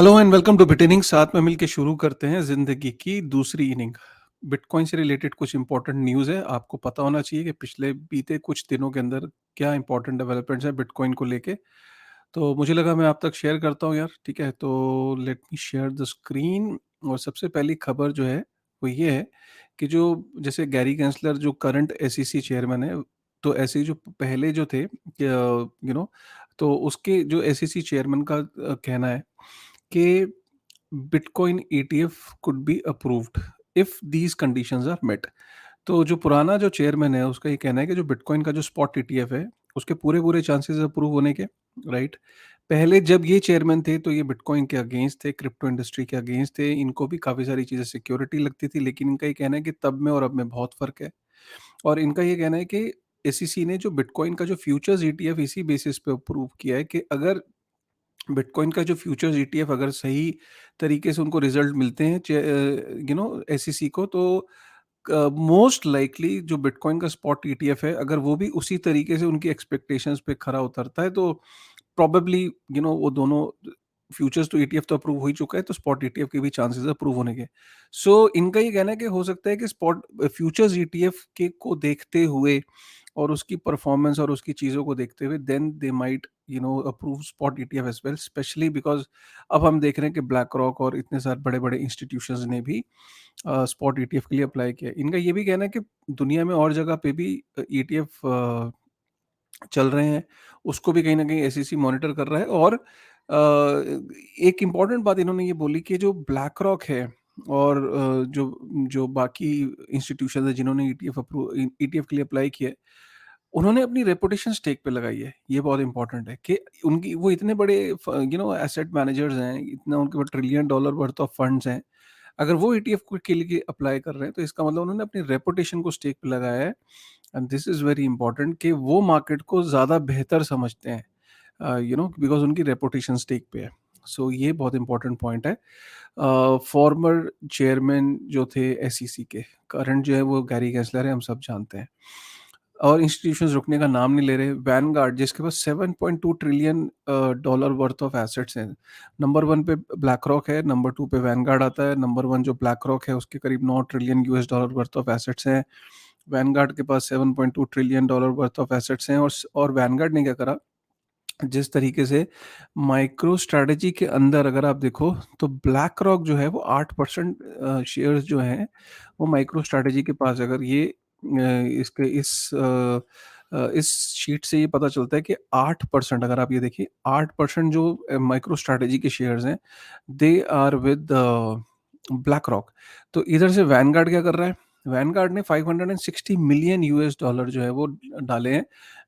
Hello and welcome to बिटेनिंग। साथ में मिलके शुरू करते हैं जिंदगी की दूसरी इनिंग। बिटकॉइन से रिलेटेड कुछ इंपॉर्टेंट न्यूज़ है, आपको पता होना चाहिए कि पिछले बीते कुछ दिनों के अंदर क्या इंपॉर्टेंट डेवलपमेंट्स हैं बिटकॉइन को लेके। तो मुझे लगा मैं आप तक शेयर करता हूँ यार, ठीक है? तो let me share the screen. और सबसे पहली खबर जो है वो ये है कि जो जैसे गैरी गेंसलर जो करंट एसईसी चेयरमैन है, तो ऐसे ही जो पहले जो थे तो उसके जो एसईसी चेयरमैन का कहना है कि bitcoin ETF could be approved if these conditions are met. तो जो पुराना जो चेयरमैन है उसका ये कहना है कि जो बिटकॉइन का जो स्पॉट ईटीएफ है उसके पूरे पूरे चांसेस अप्रूव होने के, राइट? पहले जब ये चेयरमैन थे तो ये बिटकॉइन के अगेंस्ट थे, क्रिप्टो इंडस्ट्री के अगेंस्ट थे, इनको भी काफ़ी सारी चीज़ें सिक्योरिटी लगती थी, लेकिन इनका ये कहना है कि तब में और अब में बहुत फ़र्क है। और इनका ये कहना है कि एसईसी ने जो बिटकॉइन का जो फ्यूचर्स ईटीएफ इसी बेसिस पे अप्रूव किया है कि अगर बिटकॉइन का जो फ्यूचर्स ईटीएफ अगर सही तरीके से उनको रिजल्ट मिलते हैं एसईसी को, तो मोस्ट लाइकली जो बिटकॉइन का स्पॉट ईटीएफ है अगर वो भी उसी तरीके से उनकी एक्सपेक्टेशंस पे खरा उतरता है तो प्रोबेबली वो दोनों फ्यूचर्स तो ईटीएफ तो अप्रूव हो ही चुका है, तो स्पॉट ईटीएफ के भी चांसेस अप्रूव होने के। सो इनका ये कहना है कि हो सकता है कि स्पॉट फ्यूचर्स ईटीएफ के को देखते हुए और उसकी परफॉर्मेंस और उसकी चीज़ों को देखते हुए then they might approve spot ETF as well, especially because अब हम देख रहे हैं कि ब्लैक रॉक और इतने सारे बड़े बड़े इंस्टीट्यूशंस ने भी स्पॉट ईटीएफ के लिए अप्लाई किया है। इनका ये भी कहना है कि दुनिया में और जगह पे भी ईटीएफ चल रहे हैं, उसको भी कहीं न कहीं एसईसी मॉनिटर कर रहा है। और एक इम्पॉर्टेंट बात इन्होंने ये बोली कि जो ब्लैक रॉक है और जो जो बाकी इंस्टीट्यूशंस हैं जिन्होंने ईटीएफ के लिए अप्लाई किया है, उन्होंने अपनी रेपुटेशन स्टेक पे लगाई है। ये बहुत इम्पोर्टेंट है कि उनकी वो इतने बड़े एसेट मैनेजर्स हैं, इतना उनके पास trillion dollar worth of funds हैं। अगर वो ईटीएफ को के लिए अप्लाई कर रहे हैं तो इसका मतलब उन्होंने अपनी रेपुटेशन को स्टेक पे लगाया है। And this is very important कि वो मार्केट को ज़्यादा बेहतर समझते हैं, बिकॉज़ उनकी रेपुटेशन स्टेक पे है। सो ये बहुत इंपॉर्टेंट पॉइंट है। फॉर्मर चेयरमैन जो थे एसईसी के, करंट जो है वो गैरी गेंसलर है, हम सब जानते हैं। और इंस्टीट्यूशंस रुकने का नाम नहीं ले रहे। वैनगार्ड जिसके पास 7.2 trillion dollar worth of assets हैं, नंबर 1 पे ब्लैक रॉक है, नंबर 2 पे वैनगार्ड आता है। नंबर 1 जो ब्लैक रॉक है उसके करीब 9 trillion US dollar worth of assets हैं। वैनगार्ड के पास 7.2 trillion dollar worth of assets हैं। और वैनगार्ड ने क्या करा, जिस तरीके से माइक्रो स्ट्रैटेजी के अंदर अगर आप देखो तो ब्लैक रॉक जो है वो 8% शेयर्स जो हैं वो माइक्रो स्ट्रैटेजी के पास है। अगर ये इसके इस शीट से ये पता चलता है कि 8%, अगर आप ये देखिए 8% जो माइक्रो स्ट्रैटेजी के शेयर्स हैं they are with BlackRock. तो इधर से वैनगार्ड क्या कर रहा है? वैनगार्ड ने 560 मिलियन यूएस डॉलर जो है वो डाले हैं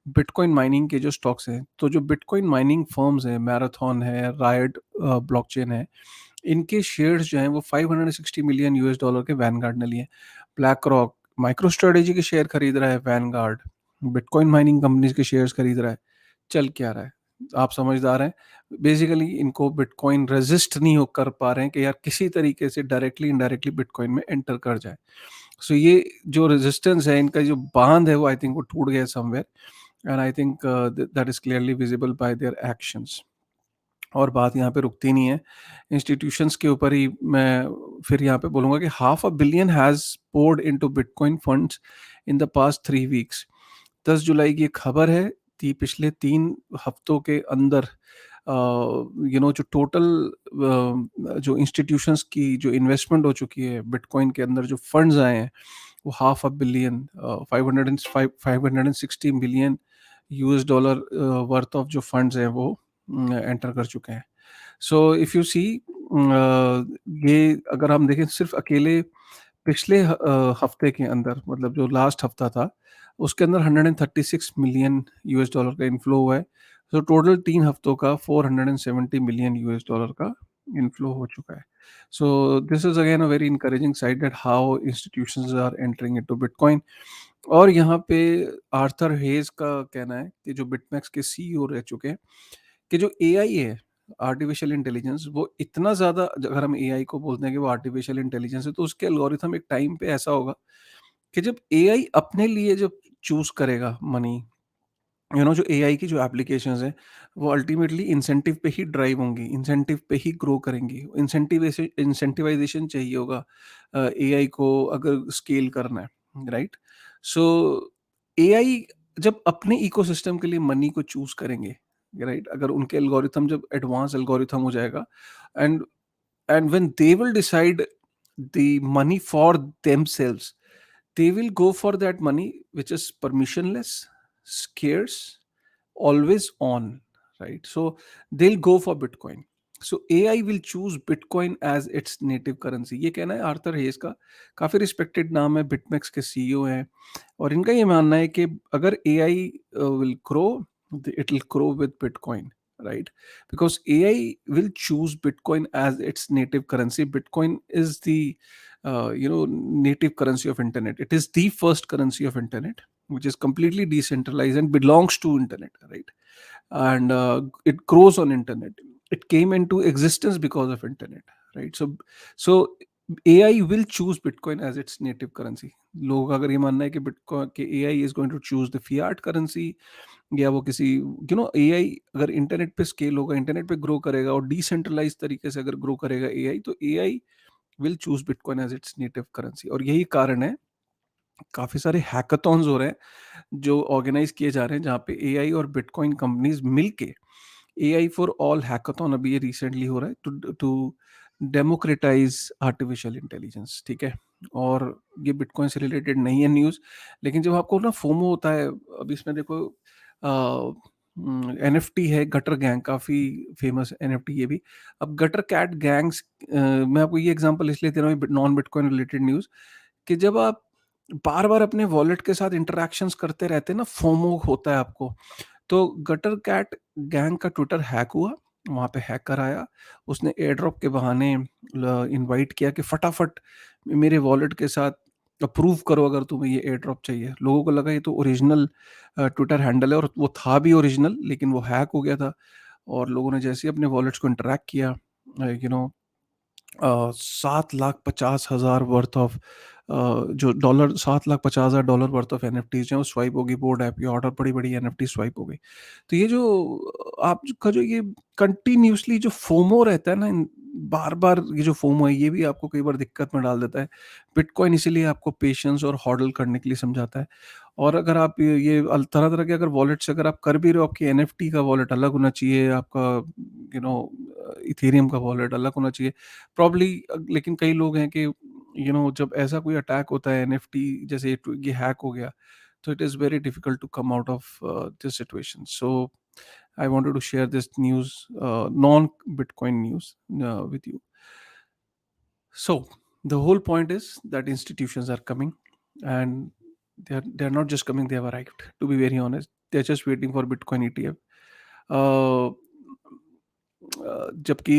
बिटकॉइन माइनिंग के जो स्टॉक्स हैं। तो जो बिटकॉइन माइनिंग फर्म्स हैं, मैराथन है, रायट ब्लॉकचेन है, इनके शेयर्स जो हैं वो 560 मिलियन यूएस डॉलर के वैनगार्ड ने लिए। ब्लैक रॉक माइक्रो स्ट्रेटेजी के शेयर खरीद रहा है, वैनगार्ड बिटकॉइन माइनिंग कंपनीज के शेयर्स खरीद रहा है। चल क्या रहा है? आप समझदार हैं। बेसिकली इनको बिटकॉइन रेजिस्ट नहीं हो कर पा रहे हैं कि यार किसी तरीके से डायरेक्टली इनडायरेक्टली बिटकॉइन में एंटर कर जाए। सो ये जो रेजिस्टेंस है, इनका जो बांध है वो आई थिंक वो टूट गया somewhere. And I think that is clearly visible bye their actions. और बात यहाँ पे रुकती नहीं है, इंस्टीट्यूशंस के ऊपर ही मैं फिर यहाँ पे बोलूँगा कि half a billion has poured into bitcoin funds in the past 3 weeks. 10 जुलाई की एक खबर है, पिछले 3 हफ्तों के अंदर जो टोटल जो इंस्टीट्यूशंस की जो इन्वेस्टमेंट हो चुकी है बिटकॉइन के अंदर, जो फंड्स आए हैं वो half a billion 560 million US dollar worth of जो फंड्स हैं वो एंटर कर चुके हैं। सो इफ़ यू सी ये अगर हम देखें सिर्फ अकेले पिछले हफ्ते के अंदर, मतलब जो लास्ट हफ्ता था उसके अंदर 136 मिलियन यूएस डॉलर का इनफ्लो हुआ है। तो टोटल 3 हफ्तों का 470 मिलियन यूएस डॉलर का इनफ्लो हो चुका है। So this is again a very encouraging side that how institutions are entering into bitcoin. और यहाँ पे आर्थर हेज का कहना है कि जो बिटमैक्स के सीईओ रह चुके हैं, कि जो एआई है, आर्टिफिशियल इंटेलिजेंस, वो इतना ज़्यादा, अगर हम एआई को बोलते हैं कि वो आर्टिफिशियल इंटेलिजेंस है, तो उसके एल्गोरिथम एक टाइम पे ऐसा होगा कि जब एआई अपने लिए जब चूज़ करेगा मनी, जो एआई की जो एप्लीकेशंस हैं, वो अल्टीमेटली इंसेंटिव पे ही ड्राइव होंगी, इंसेंटिव पे ही ग्रो करेंगी। इंसेंटिवाइजेशन चाहिए होगा एआई को अगर स्केल करना है, राइट? सो एआई जब अपने इकोसिस्टम के लिए मनी को चूज करेंगे, राइट? अगर उनके एल्गोरिथम जब एडवांस एल्गोरिथम हो जाएगा, and when they will decide the money for themselves, they will go for that money which is permissionless, scarce, always on, right? So they'll go for Bitcoin. So AI will choose Bitcoin as its native currency. ये कहना है Arthur हेस का, काफी respected नाम है, BitMEX के CEO हैं, और इनका ये मानना है कि अगर AI will grow, it will grow with Bitcoin, right? Because AI will choose Bitcoin as its native currency. Bitcoin is the native currency of internet. It is the first currency of internet, which is completely decentralized and belongs to internet, right? And it grows on internet. It came into existence because of internet, right? So AI will choose Bitcoin as its native currency. लोग अगर ये मानना है कि bitcoin के AI is going to choose the fiat currency, या वो किसी AI अगर इंटरनेट पे स्केल होगा, इंटरनेट पे ग्रो करेगा और डिसेंट्रलाइज तरीके से अगर ग्रो करेगा AI, तो AI will choose bitcoin as its native currency. और यही कारण है काफी सारे हैकाथॉन्स हो रहे हैं जो ऑर्गेनाइज किए जा रहे हैं, जहाँ पे एआई और बिटकॉइन कंपनीज मिलके, एआई फॉर ऑल हैकाथॉन अभी ये रिसेंटली हो रहा है, to to democratize artificial intelligence, ठीक है? और ये बिटकॉइन से रिलेटेड नहीं है न्यूज़, लेकिन जब आपको ना फोमो होता है, अभी इसमें देखो एनएफटी है गटर गैंग, काफी फेमस एनएफटी ये भी। अब गटर कैट गैंग्स, मैं आपको ये एग्जांपल इसलिए दे रहा हूँ, नॉन बिटकॉइन रिलेटेड न्यूज़, कि जब आप बार बार अपने वॉलेट के साथ इंटरेक्शंस करते रहते हैं ना, फोमो होता है आपको। तो गटर कैट गैंग का ट्विटर हैक हुआ, वहाँ पे हैकर आया, उसने एयर ड्रॉप के बहाने इनवाइट किया कि फटाफट मेरे वॉलेट के साथ अप्रूव करो अगर तुम्हें ये एयर ड्रॉप चाहिए। लोगों को लगा ये तो ओरिजिनल ट्विटर हैंडल है, और वो था भी ओरिजिनल, लेकिन वो हैक हो गया था। और लोगों ने जैसे ही अपने वॉलेट्स को इंटरैक्ट किया, 7,50,000 वर्थ ऑफ जो डॉलर, $7,50,000 वर्थ ऑफ एनएफटीज हैं, वो स्वाइप होगी, बोर्ड ऐप की ऑर्डर, बड़ी बड़ी एनएफटी स्वाइप हो गई। तो ये जो आपका जो ये कंटिन्यूसली जो फोमो रहता है ना, बार बार ये जो फोमो है, ये भी आपको कई बार दिक्कत में डाल देता है। बिटकॉइन इसीलिए आपको पेशेंस और हॉडल करने के लिए समझाता है। और अगर आप ये तरह तरह के अगर वॉलेट से अगर आप कर भी रहे हो, आपकी एनएफटी का वॉलेट अलग होना चाहिए, आपका इथेरियम का वॉलेट अलग होना चाहिए प्रॉब्ली। लेकिन कई लोग हैं कि जब ऐसा कोई अटैक होता है, एनएफटी जैसे ये हैक हो गया, तो it is very difficult to come out of this situation. So I wanted to share this news, non bitcoin news with you. So the whole point is that institutions are coming, and they're not just coming; they have arrived. To be very honest, they're just waiting for Bitcoin ETF. uh, जबकि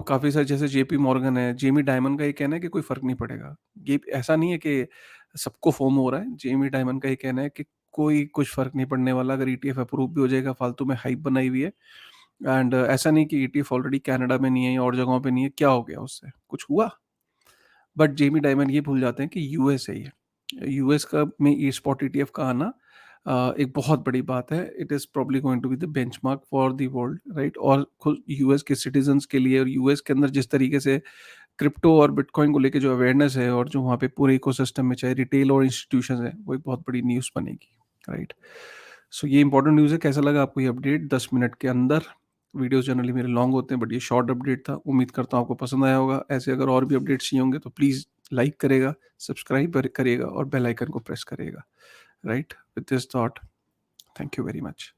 काफ़ी सारे जैसे JP Morgan है, Jamie diamond का ये कहना है कि कोई फ़र्क नहीं पड़ेगा। ये ऐसा नहीं है कि सबको फोम हो रहा है। जेमी डायमंड का ये कहना है कि कोई कुछ फ़र्क नहीं पड़ने वाला, अगर ईटीएफ अप्रूव भी हो जाएगा, फालतू में हाइप बनाई हुई है। एंड ऐसा नहीं कि ईटीएफ ऑलरेडी कनाडा में नहीं है या और जगहों पे नहीं है, क्या हो गया उससे? कुछ हुआ? बट जेमी डायमंड ये भूल जाते हैं कि यूएस है ये। यूएस का में ई स्पॉट ईटीएफ का आना एक बहुत बड़ी बात है। It is probably going to be the benchmark for the world, right? और खुद यूएस के सिटीजन्स के लिए, और यूएस के अंदर जिस तरीके से क्रिप्टो और बिटकॉइन को लेके जो अवेयरनेस है, और जो वहाँ पे पूरे इकोसिस्टम में चाहे रिटेल और इंस्टीट्यूशन है, वो एक बहुत बड़ी न्यूज़ बनेगी, राइट? सो ये इंपॉर्टेंट न्यूज़ है। कैसा लगा आपको ये अपडेट 10 मिनट के अंदर? वीडियोस जनरली मेरे लॉन्ग होते हैं, बट ये शॉर्ट अपडेट था। उम्मीद करता हूँ आपको पसंद आया होगा। ऐसे अगर और भी अपडेट्स चाहिए होंगे तो प्लीज़ लाइक करेगा, सब्सक्राइब करिएगा और बेल आइकन को प्रेस करिएगा, right? With this thought, thank you very much.